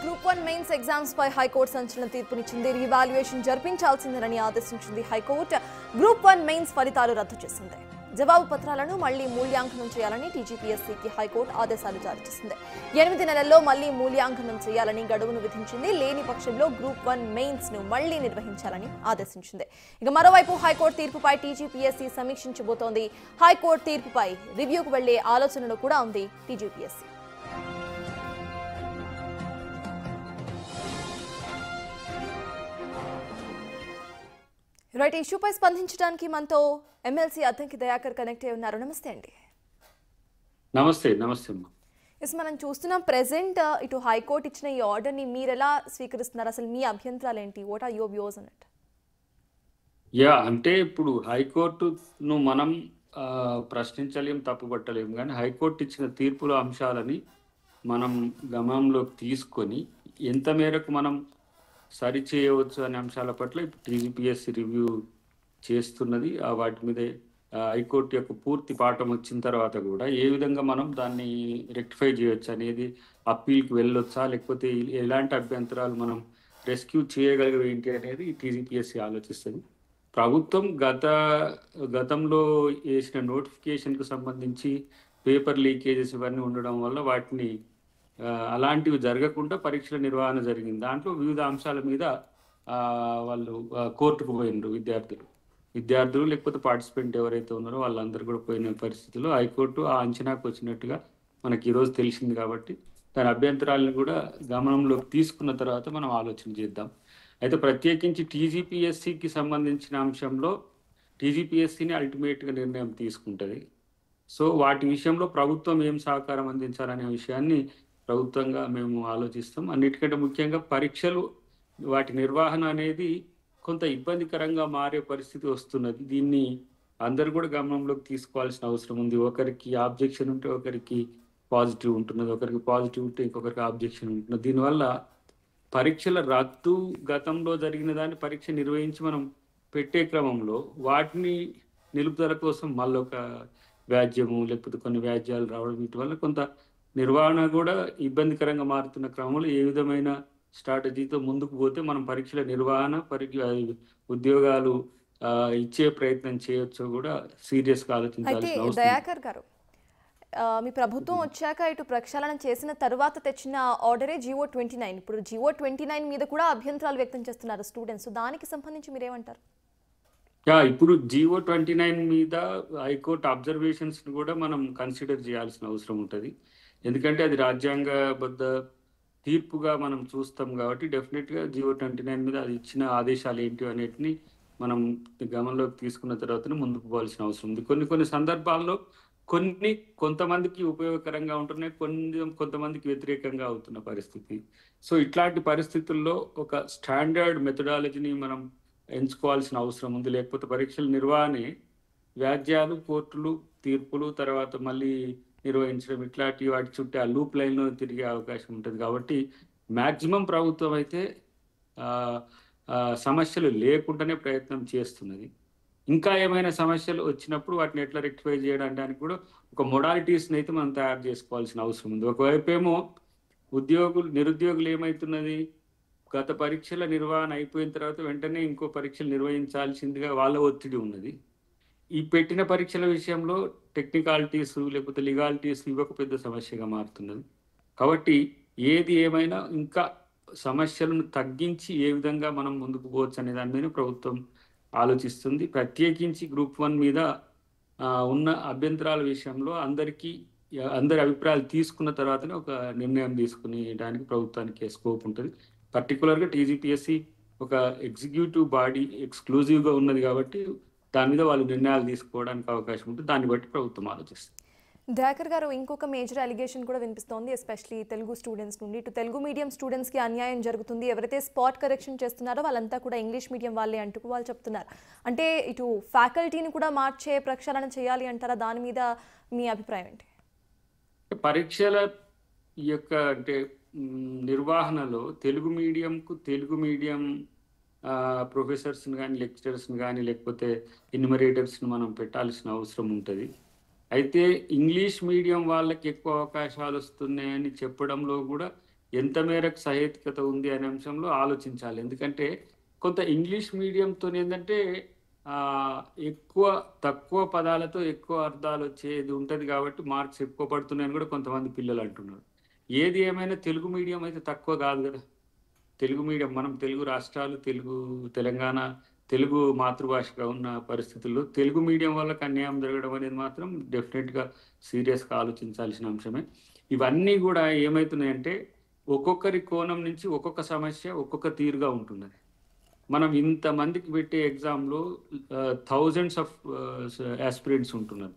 Group 1 mains exams పై high court సంచలన తీర్పునిచ్చింది. Revaluation జరిపించాల్సిందని ఆదేశించింది high court. Group 1 mains ఫలితాలు రద్దు చేసింది. జవాబు పత్రాలను మళ్లీ మూల్యాంకనం చేయాలని టీజీపీఎస్సీకి హైకోర్టు ఆదేశాలు జారీ చేసింది. 8 నెలల్లో మళ్లీ మూల్యాంకనం చేయాలని గడువును విధించింది. లేని పక్షంలో గ్రూప్ 1 మెయిన్స్ ను మళ్లీ నిర్వహించాలని ఆదేశించింది. ఇక మరోవైపు హైకోర్టు తీర్పుపై టీజీపీఎస్సీ సమీక్షించబోతోంది. హైకోర్టు తీర్పుపై రివ్యూకు వెళ్లే ఆలోచనలో కూడా ఉంది టీజీపీఎస్సీ. రైట్, ఇష్యూపై స్పందించడానికి మనతో ఎమ్మెల్సీ అద్దంకి దయాకర్ కనెక్ట్ అయి ఉన్నారు. నమస్తే అండి. నమస్తే. నమస్తే అమ్మా. మనం చూస్తున్నాం ప్రెసెంట్ ఇటు హైకోర్టు ఇచ్చిన ఈ ఆర్డర్ని మీరు ఎలా స్వీకరిస్తున్నారు? అసలు మీ అభ్యంతరాలు ఏంటి? What are your views on it? అంటే ఇప్పుడు హైకోర్టును మనం ప్రశ్నించలేం, తప్పుపట్టలేం, కానీ హైకోర్టు ఇచ్చిన తీర్పుల అంశాలని మనం గమనంలోకి తీసుకొని ఎంత మేరకు మనం సరి చేయవచ్చు అనే అంశాల పట్ల ఇప్పుడు టీజీపీఎస్సీ రివ్యూ చేస్తున్నది. వాటి మీద హైకోర్టు యొక్క పూర్తి పాఠం వచ్చిన తర్వాత కూడా ఏ విధంగా మనం దాన్ని రెక్టిఫై చేయొచ్చు అనేది, అప్పీల్కి వెళ్ళొచ్చా లేకపోతే ఎలాంటి అభ్యంతరాలు మనం రెస్క్యూ చేయగలిగే ఏంటి అనేది టీజీపీఎస్సీ ఆలోచిస్తుంది. ప్రభుత్వం గతంలో వేసిన నోటిఫికేషన్కు సంబంధించి పేపర్ లీకేజెస్ ఇవన్నీ ఉండడం వల్ల వాటిని అలాంటివి జరగకుండా పరీక్షల నిర్వహణ జరిగింది. దాంట్లో వివిధ అంశాల మీద వాళ్ళు కోర్టుకు పోయినారు. విద్యార్థులు లేకపోతే పార్టిసిపెంట్ ఎవరైతే ఉన్నారో వాళ్ళందరూ కూడా పోయిన పరిస్థితుల్లో హైకోర్టు ఆ అంచనాకు వచ్చినట్టుగా మనకి ఈరోజు తెలిసింది. కాబట్టి దాని అభ్యంతరాలను కూడా గమనంలోకి తీసుకున్న తర్వాత మనం ఆలోచన చేద్దాం. అయితే ప్రత్యేకించి టీజీపీఎస్సీకి సంబంధించిన అంశంలో టీజీపీఎస్సీని అల్టిమేట్గా నిర్ణయం తీసుకుంటుంది. సో వాటి విషయంలో ప్రభుత్వం ఏం సహకారం అందించాలనే విషయాన్ని ప్రభుత్వంగా మేము ఆలోచిస్తాం. అన్నిటికంటే ముఖ్యంగా పరీక్షలు, వాటి నిర్వహణ అనేది కొంత ఇబ్బందికరంగా మారే పరిస్థితి వస్తున్నది. దీన్ని అందరూ కూడా గమనంలోకి తీసుకోవాల్సిన అవసరం ఉంది. ఒకరికి ఆబ్జెక్షన్ ఉంటే ఒకరికి పాజిటివ్ ఉంటున్నది, ఒకరికి పాజిటివ్ ఉంటే ఇంకొకరికి ఆబ్జెక్షన్ ఉంటున్నది. దీనివల్ల పరీక్షల రద్దు, గతంలో జరిగిన దాన్ని పరీక్ష నిర్వహించి మనం పెట్టే క్రమంలో వాటిని నిలుపుదల కోసం మళ్ళీ ఒక వ్యాజ్యము లేకపోతే కొన్ని వ్యాజ్యాలు రావడం, వీటి వల్ల కొంత నిర్వహణ కూడా ఇబ్బందికరంగా మారుతున్న క్రమంలో ఏ విధమైన స్ట్రాటజీతో ముందుకు పోతే మనం పరీక్షల నిర్వహణ, ఉద్యోగాలు ఇచ్చే ప్రయత్నం చేయొచ్చో కూడా సీరియస్గా ఆలోచించాల్సిన అవసరం. దయాకర్ గారు, మీ ప్రభుత్వం వచ్చాక ఇటు ప్రక్షాళన చేసిన తర్వాత తెచ్చిన ఆర్డరే GO 29. ఇప్పుడు GO 29 మీద కూడా అభ్యంతరాలు వ్యక్తం చేస్తున్నారు స్టూడెంట్స్. దానికి సంబంధించి మీరేమంటారు? ఇప్పుడు GO 29 మీద హైకోర్టు అబ్జర్వేషన్స్ కూడా మనం కన్సిడర్ చేయాల్సిన అవసరం ఉంటుంది. ఎందుకంటే అది రాజ్యాంగబద్ధ తీర్పుగా మనం చూస్తాం కాబట్టి డెఫినెట్గా GO 29 మీద అది ఇచ్చిన ఆదేశాలు ఏంటి అనేటిని మనం గమనంలోకి తీసుకున్న తర్వాతనే ముందుకు పోవాల్సిన అవసరం ఉంది. కొన్ని సందర్భాల్లో కొంతమందికి ఉపయోగకరంగా ఉంటున్నాయి, కొంతమందికి వ్యతిరేకంగా అవుతున్న పరిస్థితి. సో ఇట్లాంటి పరిస్థితుల్లో ఒక స్టాండర్డ్ మెథడాలజీని మనం ఎంచుకోవాల్సిన అవసరం ఉంది. లేకపోతే పరీక్షల నిర్వహణే వ్యాజ్యాలు, కోర్టులు, తీర్పులు, తర్వాత మళ్ళీ నిర్వహించడం, ఇట్లాంటి వాటి చుట్టూ ఆ లూప్ లైన్లో తిరిగే అవకాశం ఉంటుంది. కాబట్టి మ్యాక్సిమం ప్రభుత్వం అయితే సమస్యలు లేకుండానే ప్రయత్నం చేస్తున్నది. ఇంకా ఏమైనా సమస్యలు వచ్చినప్పుడు వాటిని ఎట్లా రెక్టిఫై చేయడానికి కూడా ఒక మొడాలిటీస్ని అయితే మనం తయారు చేసుకోవాల్సిన అవసరం ఉంది. ఒకవైపు ఏమో నిరుద్యోగులు ఏమవుతున్నది, గత పరీక్షల నిర్వహణ అయిపోయిన తర్వాత వెంటనే ఇంకో పరీక్షలు నిర్వహించాల్సిందిగా వాళ్ళ ఒత్తిడి ఉన్నది. ఈ పెట్టిన పరీక్షల విషయంలో టెక్నికాలిటీస్ లేకపోతే లీగాలిటీస్ ఇవొక పెద్ద సమస్యగా మారుతున్నది. కాబట్టి ఏది ఏమైనా ఇంకా సమస్యలను తగ్గించి ఏ విధంగా మనం ముందుకు పోవచ్చు అనే దాని మీద ప్రభుత్వం ఆలోచిస్తుంది. ప్రత్యేకించి గ్రూప్ 1 మీద ఉన్న అభ్యంతరాల విషయంలో అందరి అభిప్రాయాలు తీసుకున్న తర్వాతనే ఒక నిర్ణయం తీసుకునేదానికి ప్రభుత్వానికి స్కోప్ ఉంటుంది. పర్టికులర్గా టీజీపీఎస్సీ ఒక ఎగ్జిక్యూటివ్ బాడీ ఎక్స్క్లూజివ్గా ఉన్నది కాబట్టి దాని మీద వాళ్ళు నిర్ణయాలు తీసుకోవడానికి అవకాశం ఉంటుంది. దాన్ని బట్టి ప్రభుత్వం ఆలోచిస్తుంది. దయాకర్ గారు, ఇంకొక మేజర్ అలిగేషన్ కూడా వినిపిస్తోంది, ఎస్పెషలీ తెలుగు స్టూడెంట్స్ నుండి. ఇటు తెలుగు మీడియం స్టూడెంట్స్కి అన్యాయం జరుగుతుంది, ఎవరైతే స్పాట్ కరెక్షన్ చేస్తున్నారో వాళ్ళంతా కూడా ఇంగ్లీష్ మీడియం వాళ్ళే అంటూ వాళ్ళు చెప్తున్నారు. అంటే ఇటు ఫ్యాకల్టీని కూడా మార్చే ప్రక్షాళన చేయాలి అంటారా? దాని మీద మీ అభిప్రాయం ఏంటి? పరీక్షల యొక్క నిర్వహణలో తెలుగు మీడియం ప్రొఫెసర్స్ని కానీ, లెక్చరర్స్ని కానీ, లేకపోతే ఎన్యుమరేటర్స్ని మనం పెట్టాల్సిన అవసరం ఉంటుంది. అయితే ఇంగ్లీష్ మీడియం వాళ్ళకి ఎక్కువ అవకాశాలు వస్తున్నాయని చెప్పడంలో కూడా ఎంత మేరకు సహేతుకత ఉంది అనే అంశంలో ఆలోచించాలి. ఎందుకంటే కొంత ఇంగ్లీష్ మీడియంతో ఏంటంటే ఎక్కువ తక్కువ పదాలతో ఎక్కువ అర్థాలు వచ్చేది ఉంటుంది కాబట్టి మార్క్స్ ఎక్కువ పడుతున్నాయని కూడా కొంతమంది పిల్లలు అంటున్నారు. ఏది ఏమైనా తెలుగు మీడియం అయితే తక్కువ కాదు కదా. తెలుగు మీడియం మనం తెలుగు రాష్ట్రాలు, తెలంగాణ తెలుగు మాతృభాషగా ఉన్న పరిస్థితుల్లో తెలుగు మీడియం వాళ్ళకి అన్యాయం జరగడం అనేది మాత్రం డెఫినెట్గా సీరియస్గా ఆలోచించాల్సిన అంశమే. ఇవన్నీ కూడా ఏమవుతున్నాయంటే ఒక్కొక్కరి కోణం నుంచి ఒక్కొక్క సమస్య ఒక్కొక్క తీరుగా ఉంటున్నది. మనం ఇంతమందికి పెట్టే ఎగ్జామ్లో థౌజండ్స్ ఆఫ్ యాస్పిరెంట్స్ ఉంటున్నారు.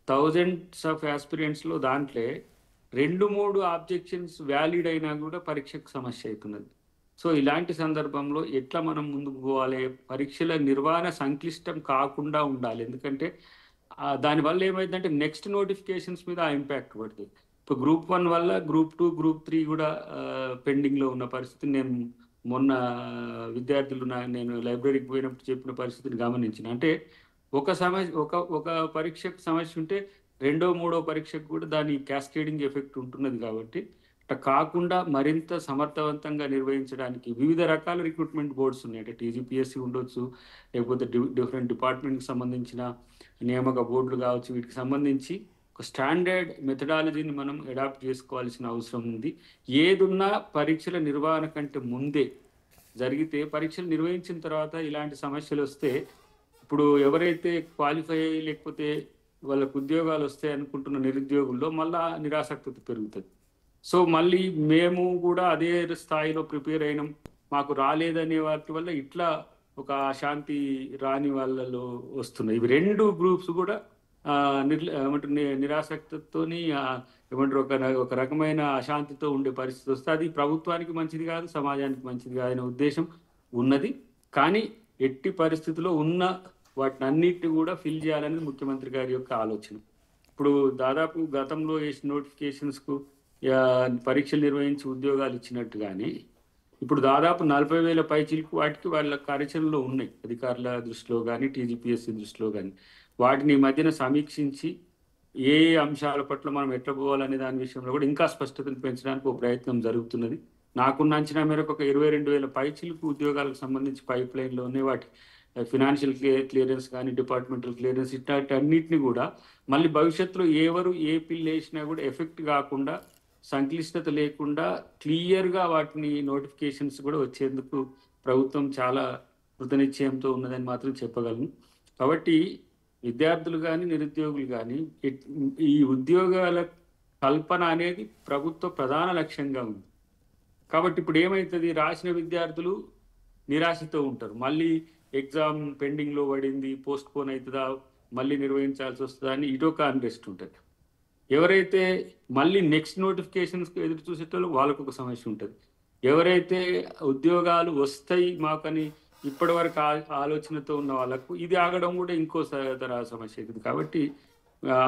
థౌజండ్స్ ఆఫ్ యాస్పిరెంట్స్లో దాంట్లో 2-3 ఆబ్జెక్షన్స్ వ్యాలిడ్ అయినా కూడా పరీక్షకు సమస్య అవుతున్నది. సో ఇలాంటి సందర్భంలో ఎట్లా మనం ముందుకు పోవాలి, పరీక్షల నిర్వహణ సంక్లిష్టం కాకుండా ఉండాలి. ఎందుకంటే దానివల్ల ఏమైందంటే నెక్స్ట్ నోటిఫికేషన్స్ మీద ఆ ఇంపాక్ట్ పడుతుంది. ఇప్పుడు గ్రూప్ 1 వల్ల గ్రూప్ 2, గ్రూప్ 3 కూడా పెండింగ్లో ఉన్న పరిస్థితి నేను మొన్న విద్యార్థులు నేను లైబ్రరీకి పోయినప్పుడు చెప్పిన పరిస్థితిని గమనించిన. అంటే ఒక పరీక్షకు సమస్య ఉంటే రెండో మూడో పరీక్షకు కూడా దాని క్యాస్కేడింగ్ ఎఫెక్ట్ ఉంటున్నది. కాబట్టి అట్లా కాకుండా మరింత సమర్థవంతంగా నిర్వహించడానికి వివిధ రకాల రిక్రూట్మెంట్ బోర్డ్స్ ఉన్నాయి. అంటే టీజీపీఎస్సీ ఉండొచ్చు, లేకపోతే డిఫరెంట్ డిపార్ట్మెంట్కి సంబంధించిన నియామక బోర్డులు కావచ్చు. వీటికి సంబంధించి ఒక స్టాండర్డ్ మెథడాలజీని మనం అడాప్ట్ చేసుకోవాల్సిన అవసరం ఉంది. ఏదున్నా పరీక్షల నిర్వహణ కంటే ముందే జరిగితే పరీక్షలు నిర్వహించిన తర్వాత ఇలాంటి సమస్యలు వస్తే ఇప్పుడు ఎవరైతే క్వాలిఫై అయ్యి లేకపోతే వాళ్ళకు ఉద్యోగాలు వస్తాయి అనుకుంటున్న నిరుద్యోగుల్లో మళ్ళా నిరాసక్తత పెరుగుతుంది. సో మళ్ళీ మేము కూడా అదే స్థాయిలో ప్రిపేర్ అయినాం, మాకు రాలేదనే వాటి వల్ల ఇట్లా ఒక అశాంతి రాని వాళ్ళలో వస్తున్నాయి. ఇవి 2 గ్రూప్స్ కూడా నిరాసక్తతోని ఏమంటారు ఒక రకమైన అశాంతితో ఉండే పరిస్థితి వస్తే అది ప్రభుత్వానికి మంచిది కాదు, సమాజానికి మంచిది కాదనే ఉద్దేశం ఉన్నది. కానీ ఎట్టి పరిస్థితిలో ఉన్న వాటిని అన్నిటిని కూడా ఫిల్ చేయాలనేది ముఖ్యమంత్రి గారి యొక్క ఆలోచన. ఇప్పుడు దాదాపు గతంలో వేసిన నోటిఫికేషన్స్కు పరీక్షలు నిర్వహించి ఉద్యోగాలు ఇచ్చినట్టుగానే ఇప్పుడు దాదాపు 40,000 పైచీలకు వాటికి వాళ్ళ కార్యాచరణలో ఉన్నాయి. అధికారుల దృష్టిలో కానీ టీజీపీఎస్సీ దృష్టిలో కానీ వాటిని మధ్యన సమీక్షించి ఏ అంశాల పట్ల మనం ఎట్లా పోవాలనే దాని విషయంలో కూడా ఇంకా స్పష్టతను పెంచడానికి ఒక ప్రయత్నం జరుగుతున్నది. నాకున్న అంచనా మేరకు ఒక 22,000 పైచీలకు ఉద్యోగాలకు సంబంధించి పైప్ లైన్లో ఉన్నాయి. వాటి ఫినాన్షియల్ క్లియరెన్స్ కానీ డిపార్ట్మెంటల్ క్లియరెన్స్ ఇట్లాంటి అన్నింటినీ కూడా మళ్ళీ భవిష్యత్తులో ఎవరు ఏ పిల్లు వేసినా కూడా ఎఫెక్ట్ కాకుండా, సంక్లిష్టత లేకుండా క్లియర్గా వాటిని నోటిఫికేషన్స్ కూడా వచ్చేందుకు ప్రభుత్వం చాలా కృతనిశ్చయంతో ఉన్నదని మాత్రం చెప్పగలను. కాబట్టి విద్యార్థులు కానీ నిరుద్యోగులు కానీ ఈ ఉద్యోగాల కల్పన అనేది ప్రభుత్వ ప్రధాన లక్ష్యంగా ఉంది. కాబట్టి ఇప్పుడు ఏమవుతుంది, రాసిన విద్యార్థులు నిరాశతో ఉంటారు. మళ్ళీ ఎగ్జామ్ పెండింగ్లో పడింది, పోస్ట్ పోన్ అవుతుందా, మళ్ళీ నిర్వహించాల్సి వస్తుందా అని ఇటొక అన్రెస్ట్ ఉంటుంది. ఎవరైతే మళ్ళీ నెక్స్ట్ నోటిఫికేషన్స్కి ఎదురు చూసేటోళ్ళు వాళ్ళకు ఒక సమస్య ఉంటుంది. ఎవరైతే ఉద్యోగాలు వస్తాయి మాకని ఇప్పటి వరకు ఆలోచనతో ఉన్న వాళ్ళకు ఇది ఆగడం కూడా ఇంకో సమస్య అవుతుంది. కాబట్టి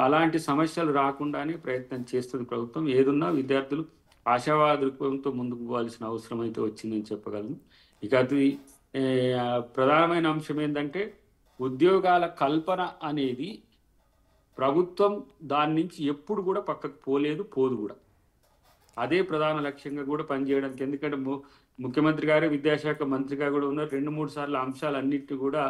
అలాంటి సమస్యలు రాకుండానే ప్రయత్నం చేస్తుంది ప్రభుత్వం. ఏదున్నా విద్యార్థులు ఆశావాద దృక్పథంతో ముందుకు పోవాల్సిన అవసరం అయితే వచ్చిందని చెప్పగలను. ఇక అది ప్రధానమైన అంశం ఏంటంటే ఉద్యోగాల కల్పన అనేది ప్రభుత్వం దాని నుంచి ఎప్పుడు కూడా పక్కకు పోదు కూడా. అదే ప్రధాన లక్ష్యంగా కూడా పనిచేయడానికి, ఎందుకంటే ముఖ్యమంత్రి గారే విద్యాశాఖ మంత్రిగా కూడా ఉన్నారు. 2-3 సార్లు అంశాలన్నింటినీ కూడా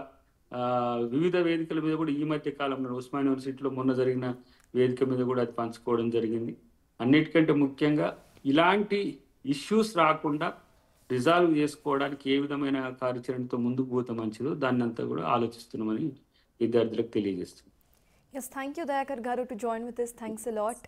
వివిధ వేదికల మీద కూడా ఈ మధ్య కాలంలో ఉస్మానియా యూనివర్సిటీలో మొన్న జరిగిన వేదిక మీద కూడా అది పంచుకోవడం జరిగింది. అన్నిటికంటే ముఖ్యంగా ఇలాంటి ఇష్యూస్ రాకుండా రిజాల్వ్ చేసుకోవడానికి ఏ విధమైన కార్యాచరణతో ముందుకు పోతే మంచిదో దాన్ని అంతా కూడా ఆలోచిస్తున్నామని విద్యార్థులకు తెలియజేస్తుంది. Yes, thank you, Dayakar Garu, to join with us. Thanks a lot.